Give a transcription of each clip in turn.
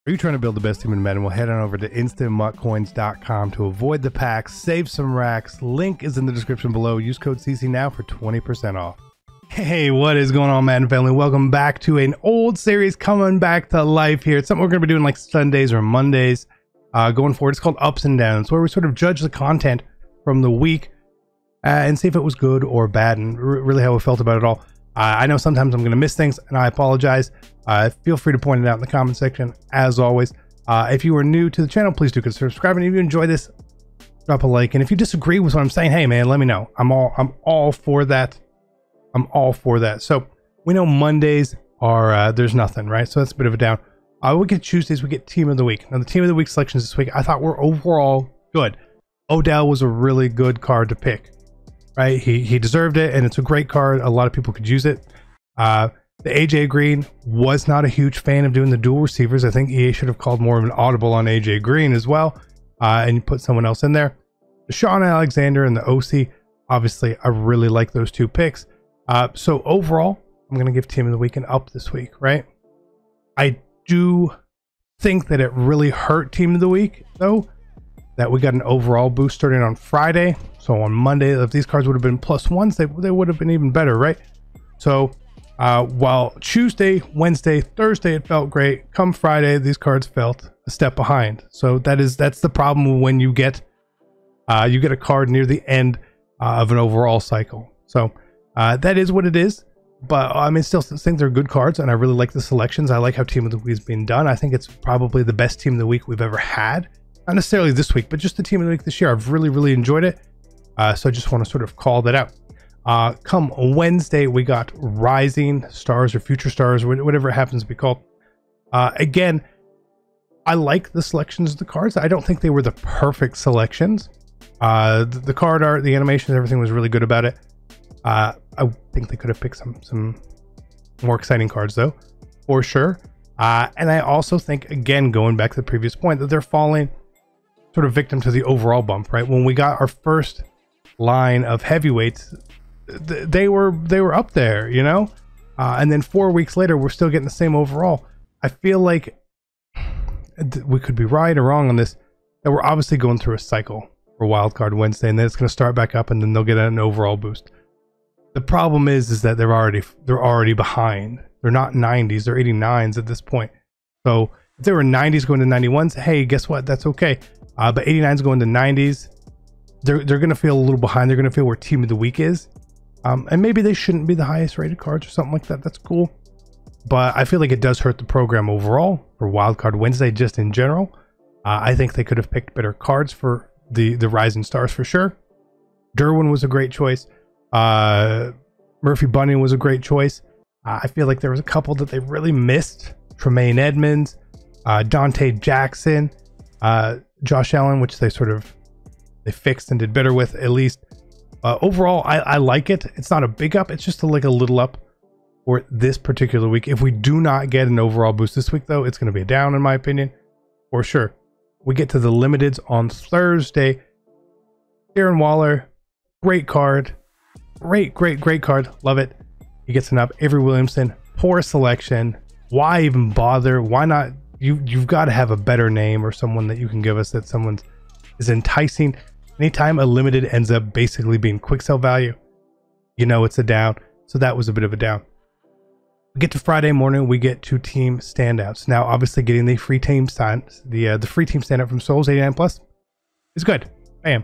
Are you trying to build the best team in Madden? Well, head on over to instantmuckcoins.com to avoid the packs, save some racks. Link is in the description below. Use code CC now for 20% off. Hey, what is going on, Madden family? Welcome back to an old series coming back to life here. It's something we're going to be doing like Sundays or Mondays going forward. It's called Ups and Downs, where we sort of judge the content from the week and see if it was good or bad and really how we felt about it all. I know sometimes I'm going to miss things, and I apologize. Feel free to point it out in the comment section, as always. If you are new to the channel, please do consider subscribing. If you enjoy this, drop a like. And if you disagree with what I'm saying, hey man, let me know. I'm all for that. I'm all for that. So we know Mondays are there's nothing, right? So that's a bit of a down. We get Tuesdays, we get Team of the Week. Now the Team of the Week selections this week, I thought were overall good. Odell was a really good card to pick, right? He deserved it, and it's a great card. A lot of people could use it. The AJ Green was not a huge fan of doing the dual receivers. I think EA should have called more of an audible on AJ Green as well, and you put someone else in there. Deshaun Alexander and the OC, obviously, I really like those two picks. So overall, I'm going to give Team of the Week an up this week, right? I do think that it really hurt Team of the Week, though, that we got an overall boost starting on Friday. So on Monday, if these cards would have been +1s, they would have been even better, right? So while Tuesday, Wednesday, Thursday, it felt great. Come Friday, these cards felt a step behind. So that's the problem when you get a card near the end of an overall cycle. So that is what it is. But I mean, still think they're good cards, and I really like the selections. I like how Team of the Week is being done. I think it's probably the best Team of the Week we've ever had. Not necessarily this week, but just the Team of the Week this year. I've really enjoyed it. So I just want to sort of call that out. Come Wednesday, we got Rising Stars or Future Stars, whatever it happens to be called. Again, I like the selections of the cards. I don't think they were the perfect selections. The card art, the animations, everything was really good about it. I think they could have picked some more exciting cards, though, for sure. And I also think, again, going back to the previous point, that they're falling sort of victim to the overall bump, right? When we got our first line of heavyweights, they were up there, you know, and then 4 weeks later we're still getting the same overall. I feel like we could be right or wrong on this, that we're obviously going through a cycle for Wildcard Wednesday, and then it's going to start back up, and then they'll get an overall boost. The problem is that they're already behind. They're not 90s, they're 89s at this point. So if they were 90s going to 91s, hey, guess what, that's okay. But 89s going to 90s, they're going to feel a little behind. They're going to feel where Team of the Week is. And maybe they shouldn't be the highest rated cards or something like that. That's cool. But I feel like it does hurt the program overall for Wildcard Wednesday, just in general. I think they could have picked better cards for the Rising Stars for sure. Derwin was a great choice. Murphy Bunting was a great choice. I feel like there was a couple that they really missed. Tremaine Edmonds, Dante Jackson, Josh Allen, which they fixed and did better with, at least. Overall, I like it. It's not a big up. It's just like a little up for this particular week. If we do not get an overall boost this week, though, it's going to be a down, in my opinion, for sure. We get to the limiteds on Thursday. Darren Waller, great card. Great card. Love it. He gets an up. Avery Williamson, poor selection. Why even bother? Why not? You've got to have a better name or someone that you can give us that someone is enticing. Anytime a limited ends up basically being quick sell value, you know it's a down. So that was a bit of a down. We get to Friday morning, we get two team standouts. Now, obviously, getting the free team the free team standout from Souls 89 Plus is good. Bam.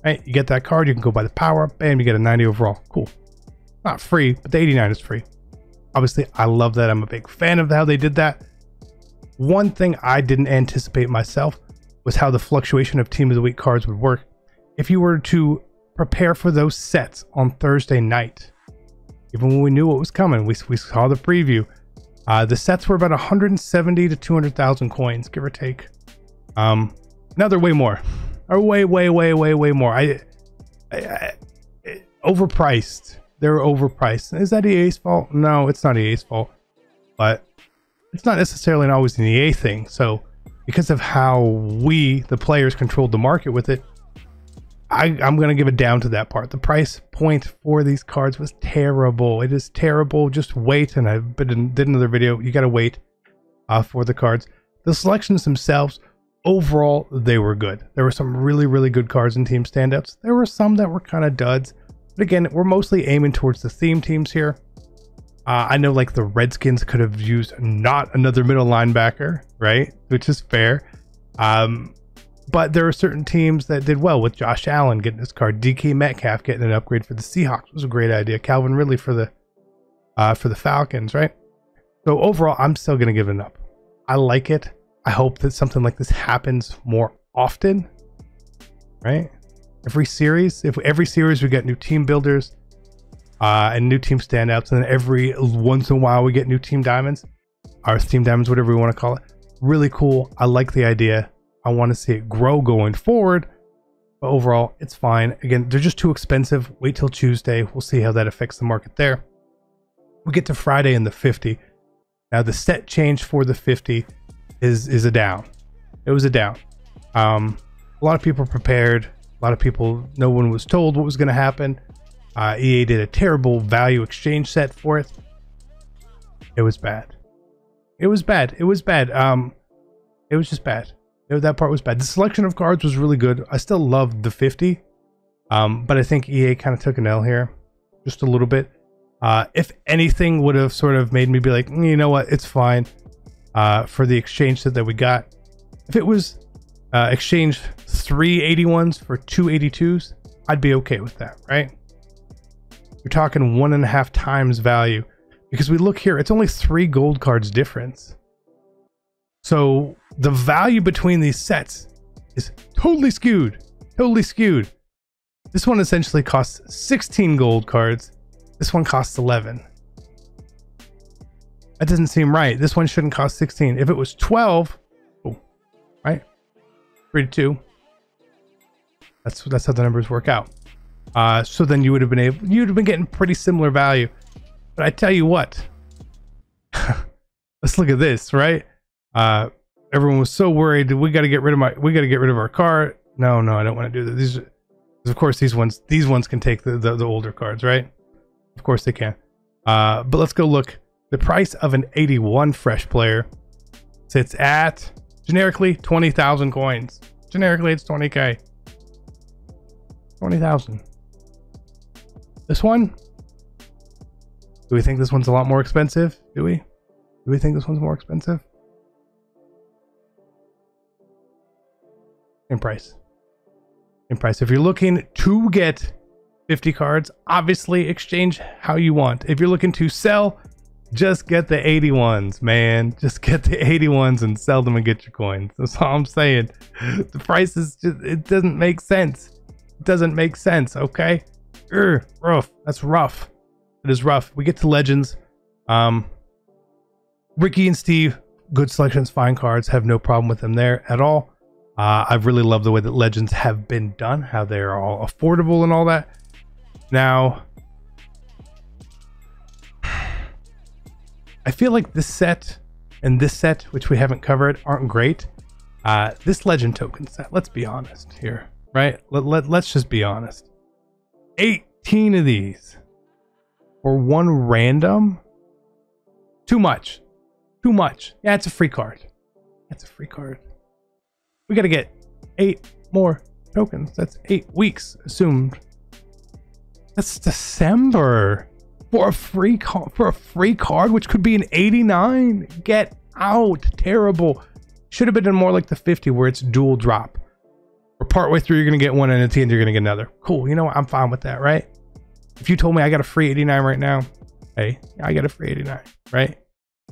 Right, you get that card, you can go buy the power up. Bam, you get a 90 overall. Cool. Not free, but the 89 is free. Obviously, I love that. I'm a big fan of how they did that. One thing I didn't anticipate myself was how the fluctuation of Team of the Week cards would work. If you were to prepare for those sets on Thursday night, even when we knew what was coming, we saw the preview. The sets were about 170 to 200,000 coins, give or take. Now they're way more. Are way more. Overpriced. They're overpriced. Is that EA's fault? No, it's not EA's fault. But it's not necessarily always an EA thing. So because of how we, the players, controlled the market with it, I'm going to give it down to that part. The price point for these cards was terrible. It is terrible. Just wait. And I did another video. You got to wait for the cards. The selections themselves, overall, they were good. There were some really, really good cards and team standouts. There were some that were kind of duds. But again, we're mostly aiming towards the theme teams here. I know like the Redskins could have used not another middle linebacker, right? Which is fair. But there are certain teams that did well with Josh Allen getting his card. DK Metcalf getting an upgrade for the Seahawks was a great idea. Calvin Ridley for the Falcons, right? So overall, I'm still going to give it an up. I like it. I hope that something like this happens more often, right? Every series we get new team builders and new team standouts, and then every once in a while we get new team diamonds, or team diamonds, whatever we want to call it. Really cool. I like the idea. I want to see it grow going forward, but overall it's fine. Again, they're just too expensive. Wait till Tuesday. We'll see how that affects the market there. We get to Friday and the 50. Now the set change for the 50 is a down. It was a down. A lot of people prepared. A lot of people, no one was told what was going to happen. EA did a terrible value exchange set for it. It was bad. It was bad. It was bad. It was just bad. That part was bad. The selection of cards was really good. I still loved the 50. But I think EA kind of took an L here. Just a little bit. If anything would have sort of made me be like, you know what, it's fine. For the exchange set that we got. If it was exchange 3 81s for 2 82s, I'd be okay with that, right? You're talking 1.5 times value. Because we look here, it's only 3 gold cards difference. So the value between these sets is totally skewed. Totally skewed. This one essentially costs 16 gold cards. This one costs 11. That doesn't seem right. This one shouldn't cost 16. If it was 12, oh, right? 3 to 2. That's how the numbers work out. So then you'd have been getting pretty similar value. But I tell you what, let's look at this, right? Everyone was so worried. We got to get rid of our card. No, I don't want to do this. Of course, these ones can take the older cards, right? Of course they can. But let's go look. The price of an 81 fresh player sits at generically 20,000 coins. Generically, it's 20k. 20,000. This one. Do we think this one's a lot more expensive? Do we think this one's more expensive? In price. If you're looking to get 50 cards, obviously exchange how you want. If you're looking to sell, just get the 81s, man. Just get the 81s and sell them and get your coins. That's all I'm saying. The price is just, it doesn't make sense. It doesn't make sense, okay? Rough. That's rough. It is rough. We get to legends. Ricky and Steve, good selections, fine cards. Have no problem with them there at all. I've really loved the way that legends have been done, how they're all affordable and all that. Now, I feel like this set and this set, which we haven't covered, aren't great. This legend token set, let's be honest here, right? Let's just be honest. 18 of these for one random? Too much. Too much. Yeah, it's a free card. It's a free card. We got to get 8 more tokens. That's 8 weeks assumed. That's December for a free card, which could be an 89. Get out. Terrible. Should have been more like the 50 where it's dual drop. Or partway through you're gonna get one and at the end you're gonna get another. Cool. You know what? I'm fine with that, right? If you told me I got a free 89 right now, hey, I got a free 89, right?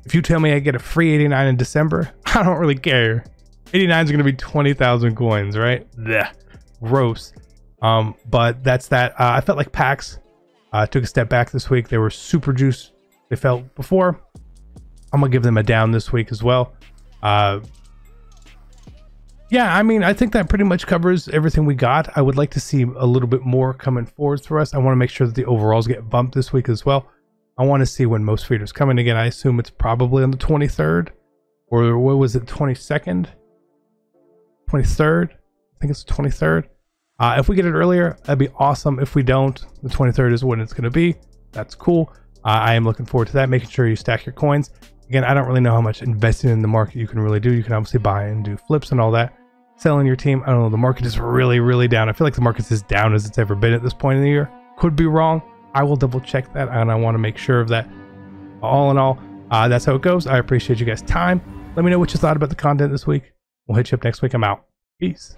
If you tell me I get a free 89 in December, I don't really care. 89 is going to be 20,000 coins, right? Blech. Gross. But that's that. I felt like packs took a step back this week. They were super juice. They felt before. I'm going to give them a down this week as well. Yeah, I mean, I think that pretty much covers everything we got. I would like to see a little bit more coming forward for us. I want to make sure that the overalls get bumped this week as well. I want to see when most feeders come in again. I assume it's probably on the 23rd. Or what was it, 22nd? 23rd? I think it's the 23rd. If we get it earlier, that'd be awesome. If we don't, the 23rd is when it's going to be. That's cool. I am looking forward to that, making sure you stack your coins. Again, I don't really know how much investing in the market you can really do. You can obviously buy and do flips and all that. Selling your team, I don't know, the market is really, really down. I feel like the market's as down as it's ever been at this point in the year. Could be wrong. I will double check that, and I want to make sure of that. All in all, that's how it goes. I appreciate you guys' time. Let me know what you thought about the content this week. We'll hit you up next week. I'm out. Peace.